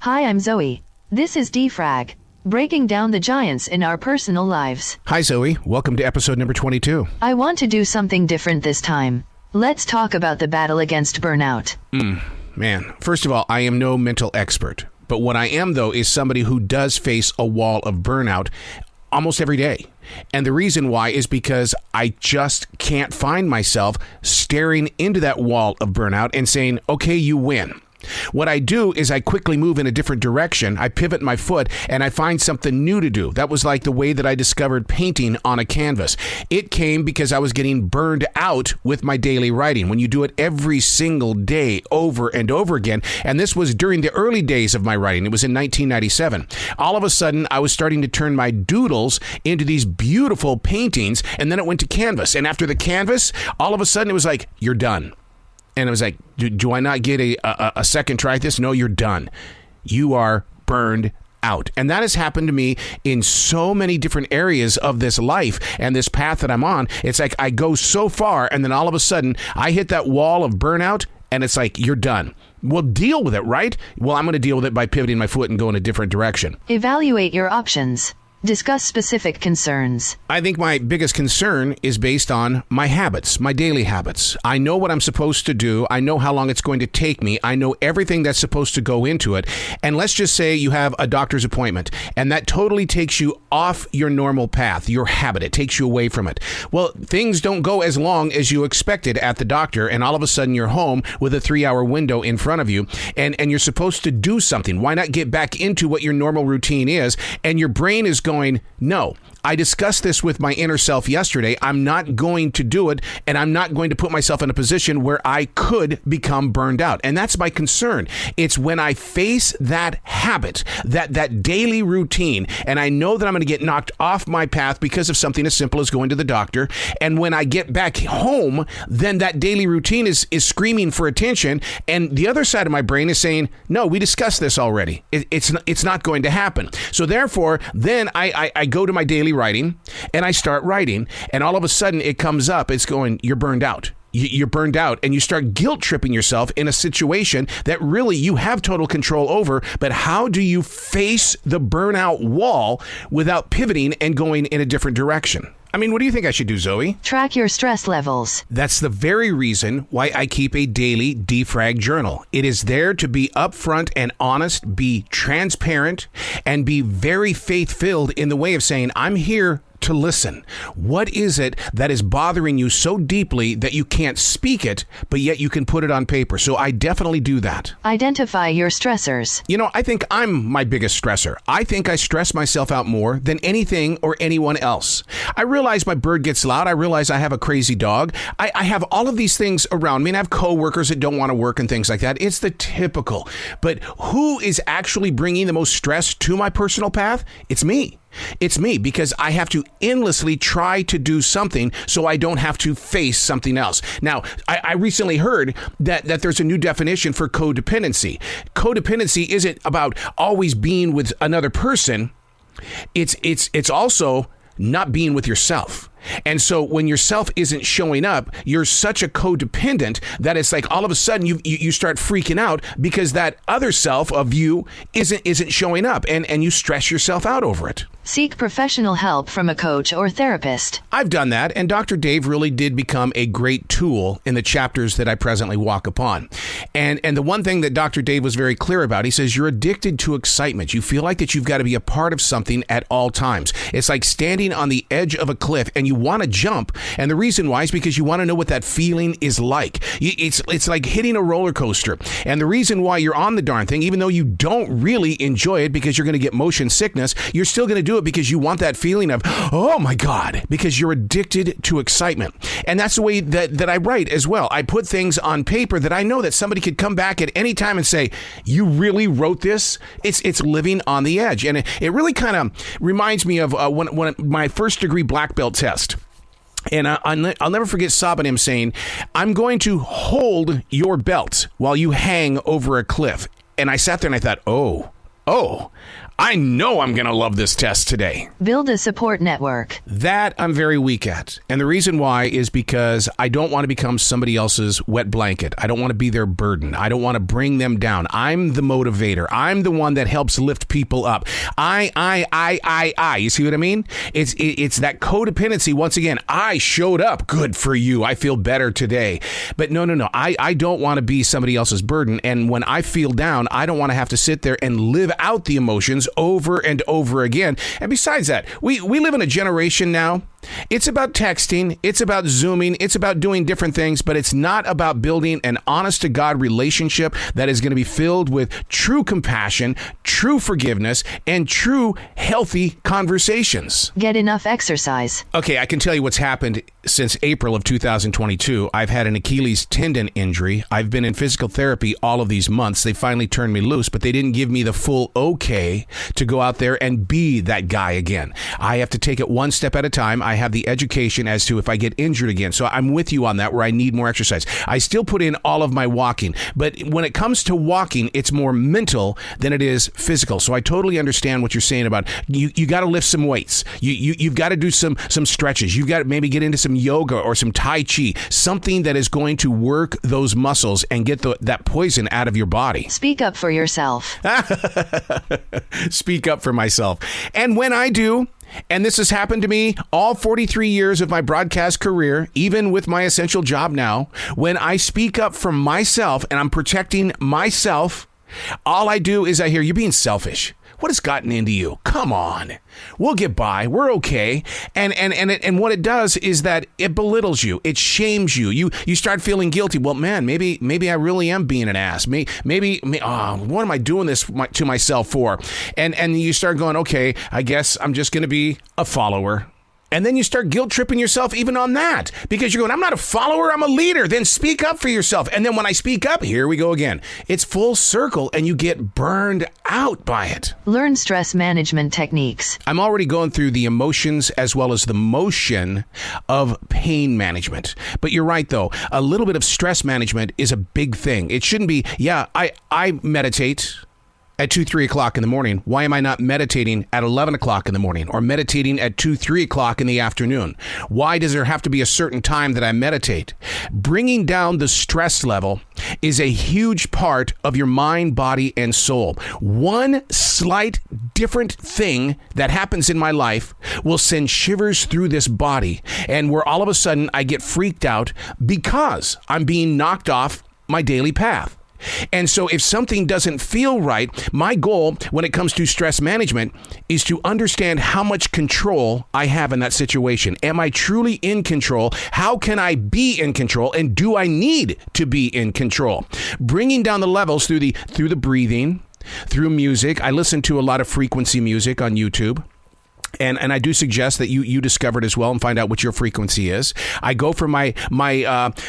Hi, I'm Zoe. This is Frag, breaking down the giants in our personal lives. Hi, Zoe. Welcome to episode number 22. I want to do something different this time. Let's talk about the battle against burnout. Man, first of all, I am no mental expert. But what I am, though, is somebody who does face a wall of burnout almost every day. And the reason why is because I just can't find myself staring into that wall of burnout and saying, okay, you win. What I do is I quickly move in a different direction. I pivot my foot and I find something new to do. That was like the way that I discovered painting on a canvas. It came because I was getting burned out with my daily writing. When you do it every single day over and over again, and this was during the early days of my writing. It was in 1997. All of a sudden, I was starting to turn my doodles into these beautiful paintings, and then it went to canvas. And after the canvas, all of a sudden it was like, you're done. And it was like, do I not get a second try at this? No, you're done. You are burned out. And that has happened to me in so many different areas of this life and this path that I'm on. It's like I go so far and then all of a sudden I hit that wall of burnout and it's like, you're done. Well, deal with it, right? Well, I'm going to deal with it by pivoting my foot and going a different direction. Evaluate your options. Discuss specific concerns. I think my biggest concern is based on my habits, my daily habits. I know what I'm supposed to do. I know how long it's going to take me. I know everything that's supposed to go into it. And let's just say you have a doctor's appointment, and that totally takes you off your normal path, your habit. It takes you away from it. Well, things don't go as long as you expected at the doctor, and all of a sudden you're home with a 3-hour window in front of you, and you're supposed to do something. Why not get back into what your normal routine is? And your brain is going, no, I discussed this with my inner self yesterday. I'm not going to do it, and I'm not going to put myself in a position where I could become burned out. And that's my concern. It's when I face that habit, that daily routine, and I know that I'm going to get knocked off my path because of something as simple as going to the doctor. And when I get back home, then that daily routine is screaming for attention. And the other side of my brain is saying, no, we discussed this already. It's not going to happen. So therefore, then I go to my daily writing and I start writing, and all of a sudden it comes up. It's going, you're burned out. You're burned out, and you start guilt tripping yourself in a situation that really you have total control over. But how do you face the burnout wall without pivoting and going in a different direction? I mean, what do you think I should do, Zoe? Track your stress levels. That's the very reason why I keep a daily defrag journal. It is there to be upfront and honest, be transparent, and be very faith-filled in the way of saying, I'm here to listen. What is it that is bothering you so deeply that you can't speak it, but yet you can put it on paper? So I definitely do that. Identify your stressors. You know, I think I'm my biggest stressor. I think I stress myself out more than anything or anyone else. I realize my bird gets loud. I realize I have a crazy dog. I have all of these things around me, and I have coworkers that don't want to work and things like that. It's the typical. But who is actually bringing the most stress to my personal path? It's me. It's me, because I have to endlessly try to do something so I don't have to face something else. Now, I recently heard that there's a new definition for codependency. Codependency isn't about always being with another person. It's also not being with yourself. And so when yourself isn't showing up, you're such a codependent that it's like all of a sudden you start freaking out because that other self of you isn't showing up, and you stress yourself out over it. Seek professional help from a coach or therapist. I've done that, and Dr. Dave really did become a great tool in the chapters that I presently walk upon. And the one thing that Dr. Dave was very clear about, he says, you're addicted to excitement. You feel like that you've got to be a part of something at all times. It's like standing on the edge of a cliff and you want to jump. And the reason why is because you want to know what that feeling is like. It's like hitting a roller coaster. And the reason why you're on the darn thing, even though you don't really enjoy it because you're going to get motion sickness, you're still going to do it because you want that feeling of, oh my God, because you're addicted to excitement. And that's the way that I write as well. I put things on paper that I know that somebody could come back at any time and say, you really wrote this? It's living on the edge. And it really kind of reminds me of when my first degree black belt test. And I'll never forget Sabanim saying, I'm going to hold your belt while you hang over a cliff. And I sat there and I thought, oh, I know I'm going to love this test today. Build a support network. That I'm very weak at. And the reason why is because I don't want to become somebody else's wet blanket. I don't want to be their burden. I don't want to bring them down. I'm the motivator. I'm the one that helps lift people up. I. You see what I mean? It's that codependency. Once again, I showed up. Good for you. I feel better today. But no. I don't want to be somebody else's burden. And when I feel down, I don't want to have to sit there and live out the emotions over and over again. And besides that, we live in a generation now. It's about texting, it's about Zooming, it's about doing different things, but it's not about building an honest-to-God relationship that is going to be filled with true compassion, true forgiveness, and true healthy conversations. Get enough exercise. Okay, I can tell you what's happened since April of 2022. I've had an Achilles tendon injury. I've been in physical therapy all of these months. They finally turned me loose, but they didn't give me the full okay to go out there and be that guy again. I have to take it one step at a time. I have the education as to if I get injured again. So I'm with you on that, where I need more exercise. I still put in all of my walking, but when it comes to walking, it's more mental than it is physical. So I totally understand what you're saying about you got to lift some weights. You've got to do some stretches. You've got to maybe get into some yoga or some Tai Chi, something that is going to work those muscles and get that poison out of your body. Speak up for yourself. Speak up for myself. And when I do, and this has happened to me all 43 years of my broadcast career, even with my essential job now, when I speak up for myself and I'm protecting myself, all I do is I hear, you're being selfish. What has gotten into you? Come on. We'll get by. We're okay. And what it does is that it belittles you. It shames you. You start feeling guilty. Well, man, maybe I really am being an ass. Maybe what am I doing this to myself for? And you start going, okay, I guess I'm just going to be a follower. And then you start guilt tripping yourself even on that, because you're going, I'm not a follower, I'm a leader. Then speak up for yourself. And then when I speak up, here we go again. It's full circle and you get burned out by it. Learn stress management techniques. I'm already going through the emotions as well as the motion of pain management. But you're right, though. A little bit of stress management is a big thing. It shouldn't be, I meditate at 2, 3 o'clock in the morning. Why am I not meditating at 11 o'clock in the morning or meditating at 2, 3 o'clock in the afternoon? Why does there have to be a certain time that I meditate? Bringing down the stress level is a huge part of your mind, body, and soul. One slight different thing that happens in my life will send shivers through this body, and where all of a sudden I get freaked out because I'm being knocked off my daily path. And so if something doesn't feel right, my goal when it comes to stress management is to understand how much control I have in that situation. Am I truly in control? How can I be in control? And do I need to be in control? Bringing down the levels through the breathing, through music. I listen to a lot of frequency music on YouTube. And I do suggest that you discover it as well and find out what your frequency is. I go for my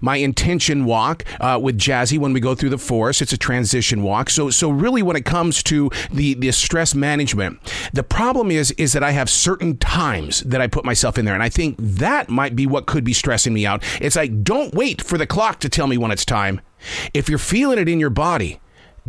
intention walk with Jazzy when we go through the forest. It's a transition walk. So really when it comes to the stress management, the problem is that I have certain times that I put myself in there. And I think that might be what could be stressing me out. It's like, don't wait for the clock to tell me when it's time. If you're feeling it in your body,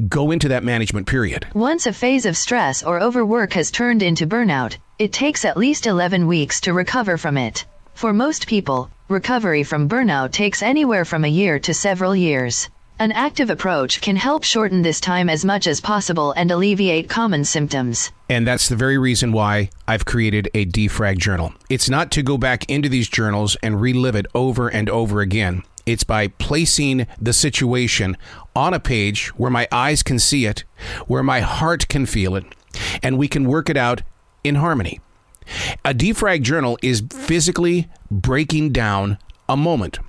go into that management period. Once a phase of stress or overwork has turned into burnout, it takes at least 11 weeks to recover from it. For most people, recovery from burnout takes anywhere from a year to several years. An active approach can help shorten this time as much as possible and alleviate common symptoms. And that's the very reason why I've created a Frag journal. It's not to go back into these journals and relive it over and over again. It's by placing the situation on a page where my eyes can see it, where my heart can feel it, and we can work it out in harmony. A Frag journal is physically breaking down a moment.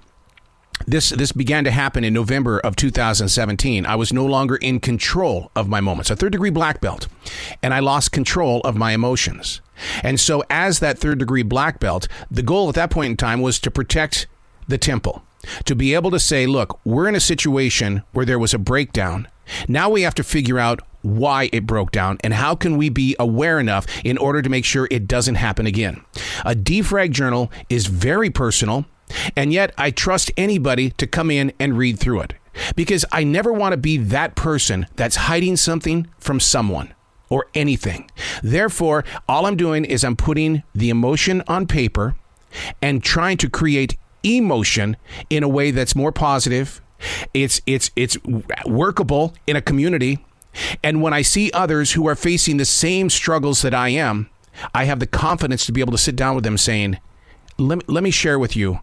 This began to happen in November of 2017. I was no longer in control of my moments, a third-degree black belt, and I lost control of my emotions. And so as that third-degree black belt, the goal at that point in time was to protect the temple, to be able to say, look, we're in a situation where there was a breakdown. Now we have to figure out why it broke down and how can we be aware enough in order to make sure it doesn't happen again. A Frag journal is very personal, and yet I trust anybody to come in and read through it, because I never want to be that person that's hiding something from someone. or anything. Therefore, all I'm doing is I'm putting the emotion on paper and trying to create emotion in a way that's more positive. It's workable in a community. And when I see others who are facing the same struggles that I am, I have the confidence to be able to sit down with them saying, let me share with you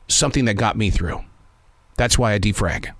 something that got me through. That's why I defrag.